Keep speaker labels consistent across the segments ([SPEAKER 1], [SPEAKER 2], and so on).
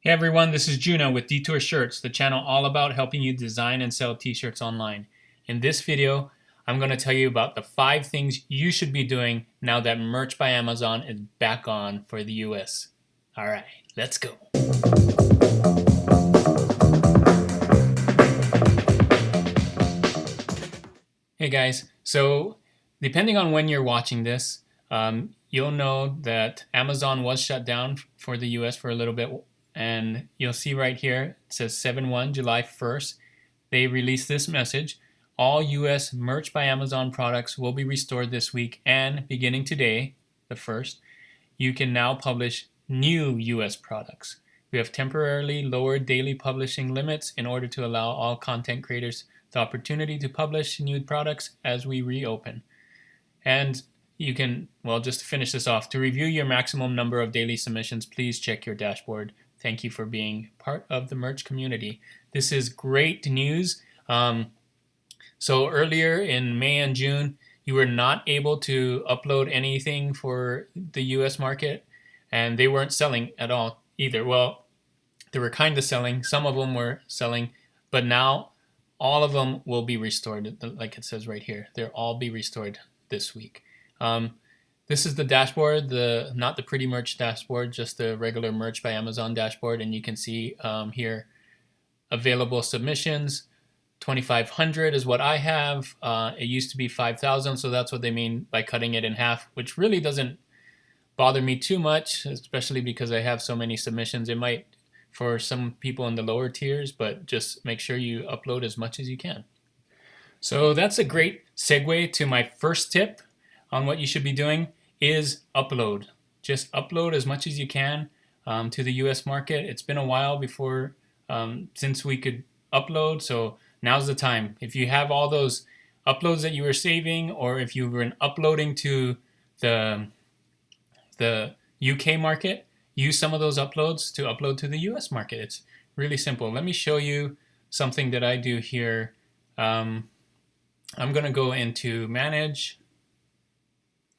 [SPEAKER 1] Hey everyone, this is Juno with Detour Shirts, the channel all about helping you design and sell t-shirts online. In this video, I'm going to tell you about the 5 things you should be doing now that Merch by Amazon is back on for the US. Alright, let's go. Hey guys, so depending on when you're watching this, you'll know that Amazon was shut down for the US for a little bit, and you'll see right here, it says 7/1, July 1st, they released this message. All US Merch by Amazon products will be restored this week, and beginning today, the 1st, you can now publish new US products. We have temporarily lowered daily publishing limits in order to allow all content creators the opportunity to publish new products as we reopen. And you can, well, just to finish this off, to review your maximum number of daily submissions, please check your dashboard. Thank you for being part of the merch community. This is great news. So earlier in May and June, you were not able to upload anything for the US market, and they weren't selling at all either. Well, they were kind of selling. Some of them were selling, but now all of them will be restored, like it says right here. They'll all be restored this week. This is the dashboard, not the pretty merch dashboard, just the regular Merch by Amazon dashboard, and you can see here available submissions. 2,500 is what I have. It used to be 5,000, so that's what they mean by cutting it in half, which really doesn't bother me too much, especially because I have so many submissions. It might for some people in the lower tiers, but just make sure you upload as much as you can. So that's a great segue to my first tip on what you should be doing is upload. Just upload as much as you can to the US market. It's been a while before since we could upload, so now's the time. If you have all those uploads that you were saving, or if you've been uploading to the UK market, use some of those uploads to upload to the US market. It's really simple. Let me show you something that I do here. I'm going to go into Manage.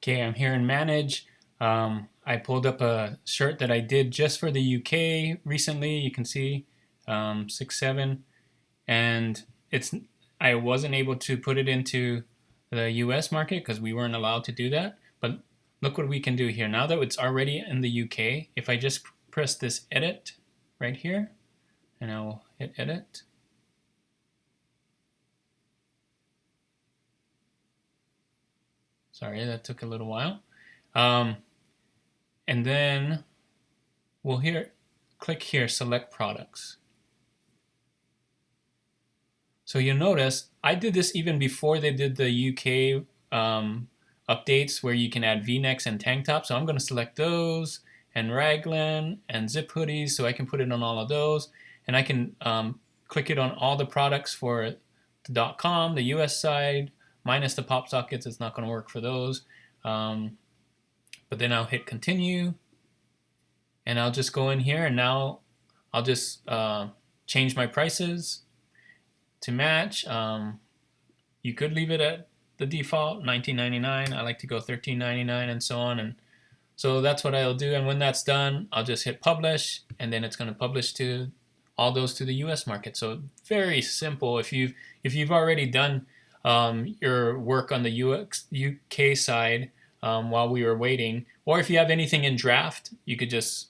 [SPEAKER 1] Okay, I'm here in Manage. I pulled up a shirt that I did just for the UK recently. You can see 6/7, and I wasn't able to put it into the US market because we weren't allowed to do that. But look what we can do here. Now that it's already in the UK, if I just press this edit right here, and I'll hit edit. Sorry, that took a little while. And then we'll click here, select products. So you'll notice I did this even before they did the UK updates where you can add V-necks and tank tops. So I'm going to select those and raglan and zip hoodies, so I can put it on all of those, and I can click it on all the products for the .com, the US side, minus the pop sockets. It's not going to work for those. But then I'll hit continue, and I'll just go in here, and now I'll just change my prices to match. You could leave it at the default $19.99. I like to go $13.99 and so on, and so that's what I'll do. And when that's done, I'll just hit publish, and then it's going to publish to all those to the US market. So very simple. If you've already done your work on the UK side while we were waiting, or if you have anything in draft, you could just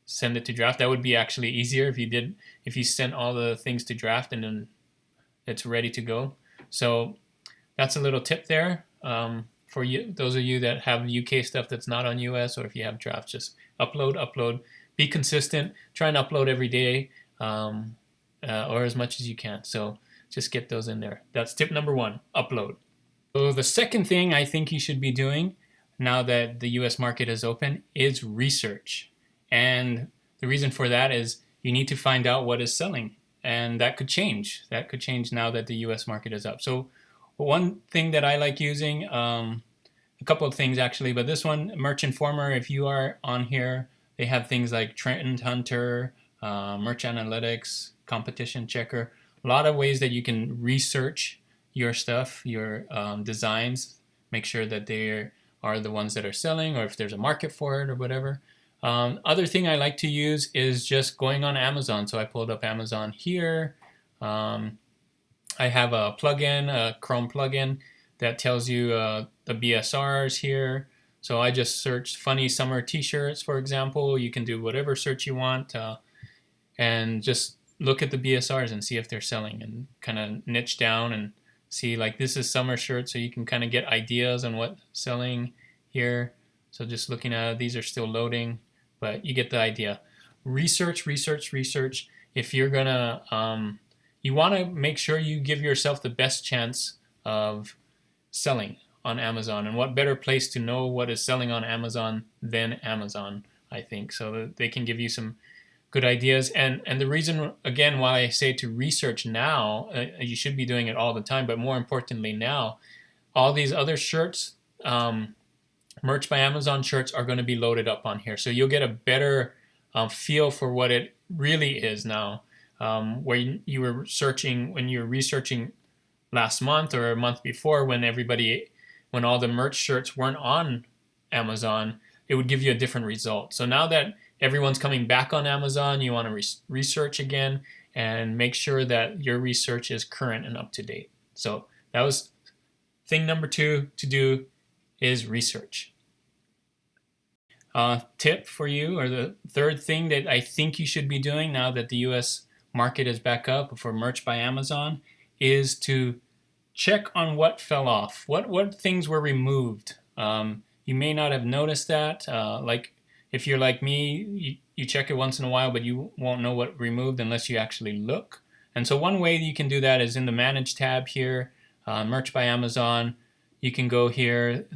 [SPEAKER 1] send it to draft. That would be actually easier if you sent all the things to draft and then it's ready to go. So that's a little tip there for you, those of you that have UK stuff that's not on US, or if you have drafts, just upload. Be consistent. Try and upload every day or as much as you can. So just get those in there. That's tip number 1, upload. So the second thing I think you should be doing now that the US market is open is research. And the reason for that is you need to find out what is selling. And that could change. That could change now that the US market is up. So one thing that I like using, a couple of things actually, but this one, Merch Informer, if you are on here, they have things like Trend Hunter, Merch Analytics, Competition Checker, a lot of ways that you can research your stuff, your designs, make sure that they are the ones that are selling, or if there's a market for it or whatever. Other thing I like to use is just going on Amazon. So I pulled up Amazon here. Um, I have a plugin, a Chrome plugin that tells you the BSRs here. So I just searched funny summer t-shirts, for example. You can do whatever search you want and just look at the BSRs and see if they're selling and kind of niche down and see, like, this is summer shirt, so you can kind of get ideas on what's selling here. So just looking at it, these are still loading, but you get the idea. Research, research, research. If you're gonna, you want to make sure you give yourself the best chance of selling on Amazon. And what better place to know what is selling on Amazon than Amazon, I think, so that they can give you some good ideas. And the reason, again, why I say to research now, you should be doing it all the time, but more importantly now, all these other shirts, Merch by Amazon shirts are going to be loaded up on here. So you'll get a better feel for what it really is now. Where you were searching, when you were researching last month or a month before, when all the merch shirts weren't on Amazon, it would give you a different result. So now that everyone's coming back on Amazon, you want to research again and make sure that your research is current and up to date. So that was thing number 2 to do, is research. Tip for you, or the third thing that I think you should be doing now that the US market is back up for Merch by Amazon, is to check on what fell off. What things were removed? You may not have noticed that. Like if you're like me, you check it once in a while, but you won't know what removed unless you actually look. And so one way you can do that is in the Manage tab here, Merch by Amazon. You can go here,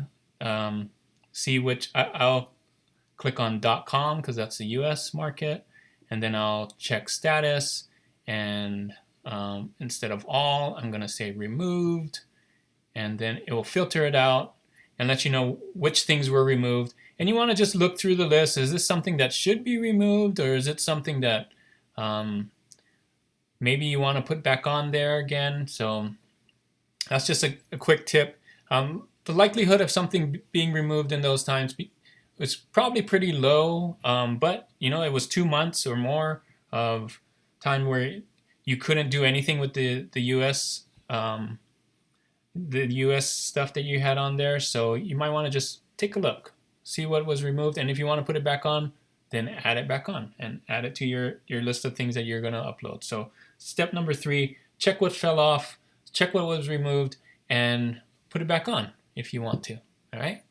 [SPEAKER 1] see which, I'll click on .com because that's the US market, and then I'll check status, and instead of all, I'm going to say removed, and then it will filter it out and let you know which things were removed. And you want to just look through the list. Is this something that should be removed, or is it something that maybe you want to put back on there again? So that's just a quick tip. The likelihood of something being removed in those times was probably pretty low, but it was 2 months or more of time where you couldn't do anything with the US stuff that you had on there. So you might want to just take a look, see what was removed, and if you want to put it back on, then add it back on and add it to your list of things that you're going to upload. So step number 3, check what fell off, check what was removed, and put it back on if you want to. All right.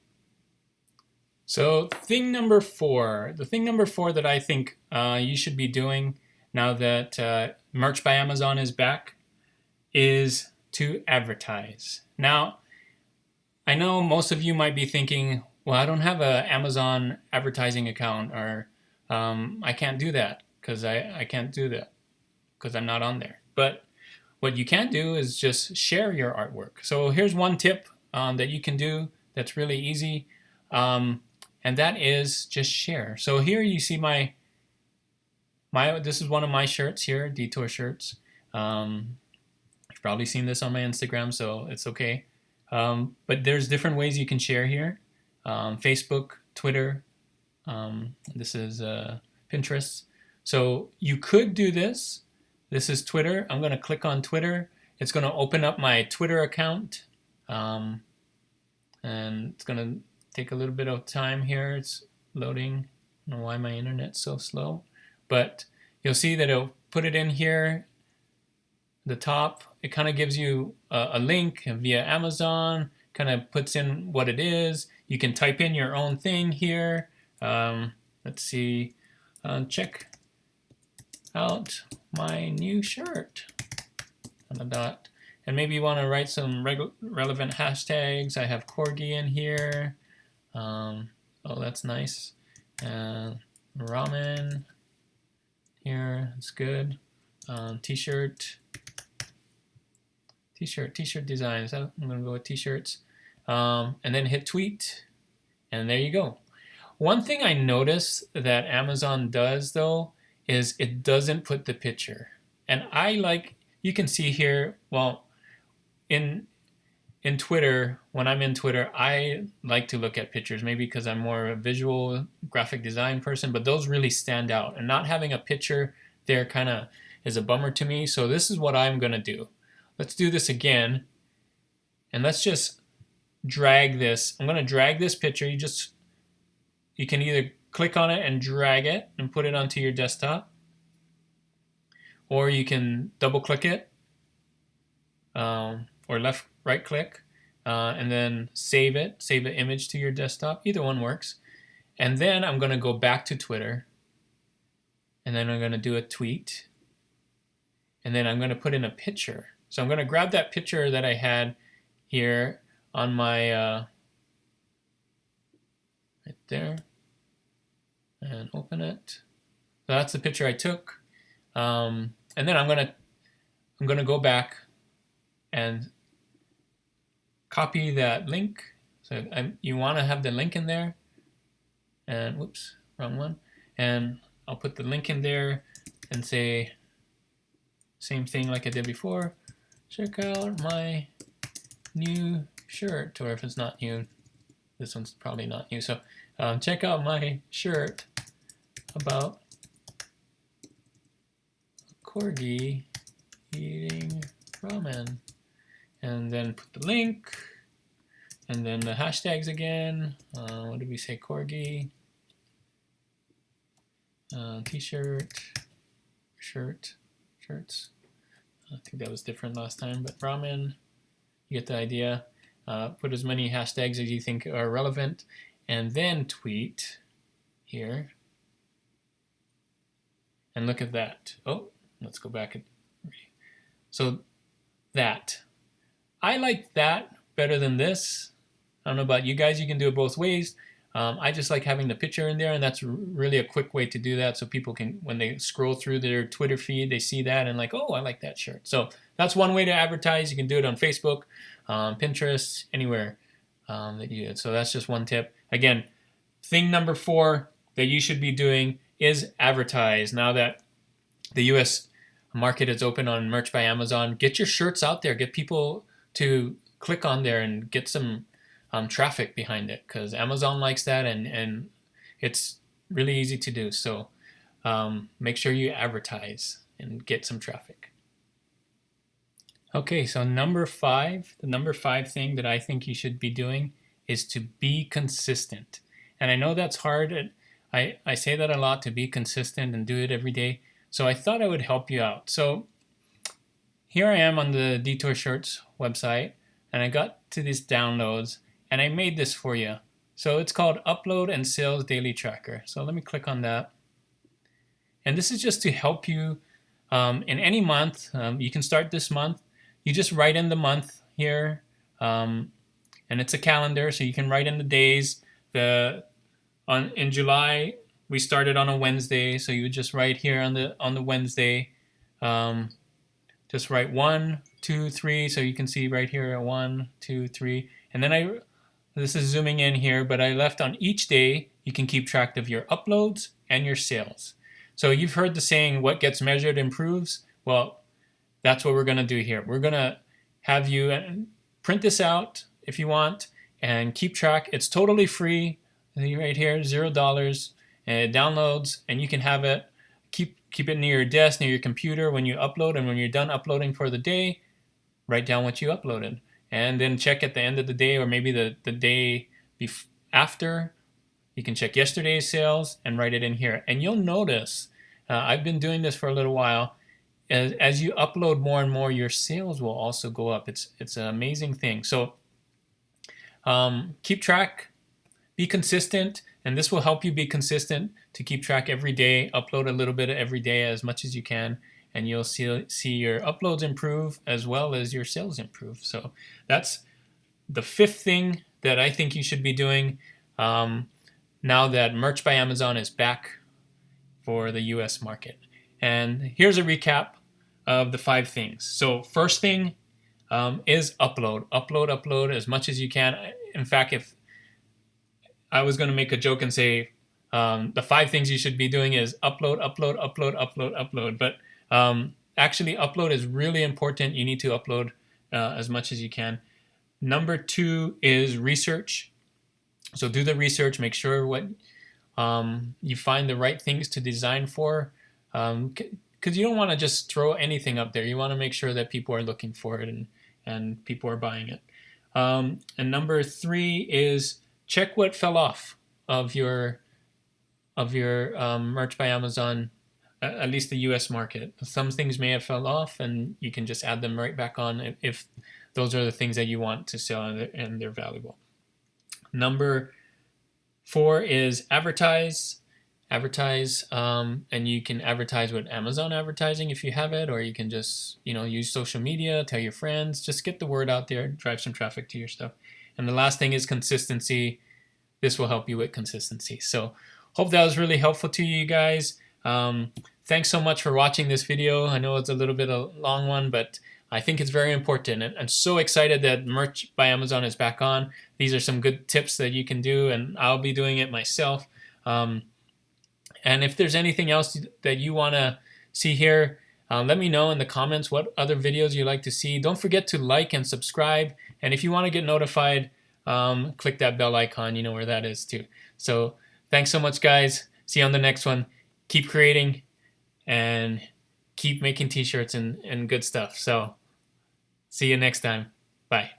[SPEAKER 1] So thing number 4, the thing number 4 that I think you should be doing now that Merch by Amazon is back is to advertise. Now, I know most of you might be thinking, well, I don't have an Amazon advertising account, or I can't do that because I can't do that because I'm not on there. But what you can do is just share your artwork. So here's one tip that you can do that's really easy, and that is just share. So here you see my this is one of my shirts here, Detour shirts. You've probably seen this on my Instagram, so it's okay. But there's different ways you can share here. Facebook, Twitter, this is Pinterest. So you could do this. This is Twitter. I'm going to click on Twitter. It's going to open up my Twitter account. And it's going to take a little bit of time here. It's loading. I don't know why my internet's so slow. But you'll see that it'll put it in here. The top, it kind of gives you a link via Amazon, kind of puts in what it is. You can type in your own thing here. Let's see, check out my new shirt on the dot. And maybe you want to write some relevant hashtags. I have corgi in here. Oh, that's nice. Ramen here, it's good. T-shirt designs. I'm going to go with t-shirts. And then hit tweet, and there you go. One thing I notice that Amazon does, though, is it doesn't put the picture. And you can see here, well, in in Twitter, when I'm in Twitter, I like to look at pictures, maybe because I'm more a visual graphic design person, but those really stand out. And not having a picture there kind of is a bummer to me. So this is what I'm going to do. Let's do this again. And let's just drag this. I'm going to drag this picture. You can either click on it and drag it and put it onto your desktop, or you can double click it, or right click, and then save the image to your desktop. Either one works. And then I'm going to go back to Twitter, and then I'm going to do a tweet, and then I'm going to put in a picture. So I'm going to grab that picture that I had here on my right there, and open it. So that's the picture I took, and then I'm gonna go back and copy that link. So you want to have the link in there, and whoops, wrong one. And I'll put the link in there and say same thing like I did before. Check out my new shirt, or if it's not new, this one's probably not new. So check out my shirt about a corgi eating ramen, and then put the link, and then the hashtags again. What did we say? Corgi, t-shirt, shirts. I think that was different last time, but ramen, you get the idea. Put as many hashtags as you think are relevant, and then tweet here. And look at that. Oh, let's go back. So that. I like that better than this. I don't know about you guys. You can do it both ways. I just like having the picture in there, and that's really a quick way to do that, so people can, when they scroll through their Twitter feed, they see that and like, oh, I like that shirt. So that's one way to advertise. You can do it on Facebook, Pinterest, anywhere that you did. So that's just one tip. Again, thing number 4 that you should be doing is advertise. Now that the U.S. market is open on Merch by Amazon, get your shirts out there. Get people to click on there and get some traffic behind it, because Amazon likes that, and it's really easy to do. So make sure you advertise and get some traffic. Okay, so the number 5 thing that I think you should be doing is to be consistent. And I know that's hard. I say that a lot, to be consistent and do it every day. So I thought I would help you out. So here I am on the Detour Shirts website, and I got to these downloads, and I made this for you. So it's called Upload and Sales Daily Tracker. So let me click on that. And this is just to help you in any month. You can start this month. You just write in the month here, and it's a calendar, so you can write in the days. In July, we started on a Wednesday, so you would just write here on the Wednesday. Just write 1, 2, 3, so you can see right here 1, 2, 3, and then this is zooming in here, but I left on each day. You can keep track of your uploads and your sales. So you've heard the saying, what gets measured improves. Well, that's what we're going to do here. We're going to have you print this out if you want and keep track. It's totally free. Right here, $0, and it downloads, and you can have it. Keep it near your desk, near your computer when you upload, and when you're done uploading for the day, write down what you uploaded. And then check at the end of the day, or maybe the day after. You can check yesterday's sales and write it in here. And you'll notice, I've been doing this for a little while, as you upload more and more, your sales will also go up. It's an amazing thing. So keep track, be consistent, and this will help you be consistent to keep track every day. Upload a little bit every day, as much as you can, and you'll see your uploads improve as well as your sales improve. So that's the 5th thing that I think you should be doing now that Merch by Amazon is back for the US market. And here's a recap of the 5 things. So first thing is upload. Upload as much as you can. In fact, if I was going to make a joke and say the 5 things you should be doing is upload. But actually, upload is really important. You need to upload as much as you can. Number 2 is research. So do the research, make sure you find the right things to design for, because you don't want to just throw anything up there. You want to make sure that people are looking for it and people are buying it. And number 3 is check what fell off of your Merch by Amazon, at least the US market. Some things may have fell off, and you can just add them right back on if those are the things that you want to sell and they're valuable. Number 4 is advertise. Advertise, and you can advertise with Amazon advertising if you have it, or you can just use social media, tell your friends, just get the word out there, drive some traffic to your stuff. And the last thing is consistency. This will help you with consistency. So hope that was really helpful to you guys. Thanks so much for watching this video. I know it's a little bit a long one, but I think it's very important. And I'm so excited that Merch by Amazon is back on. These are some good tips that you can do, and I'll be doing it myself. And if there's anything else that you want to see here, let me know in the comments what other videos you'd like to see. Don't forget to like and subscribe. And if you want to get notified, click that bell icon. You know where that is too. So thanks so much, guys. See you on the next one. Keep creating and keep making t-shirts and good stuff. So see you next time. Bye.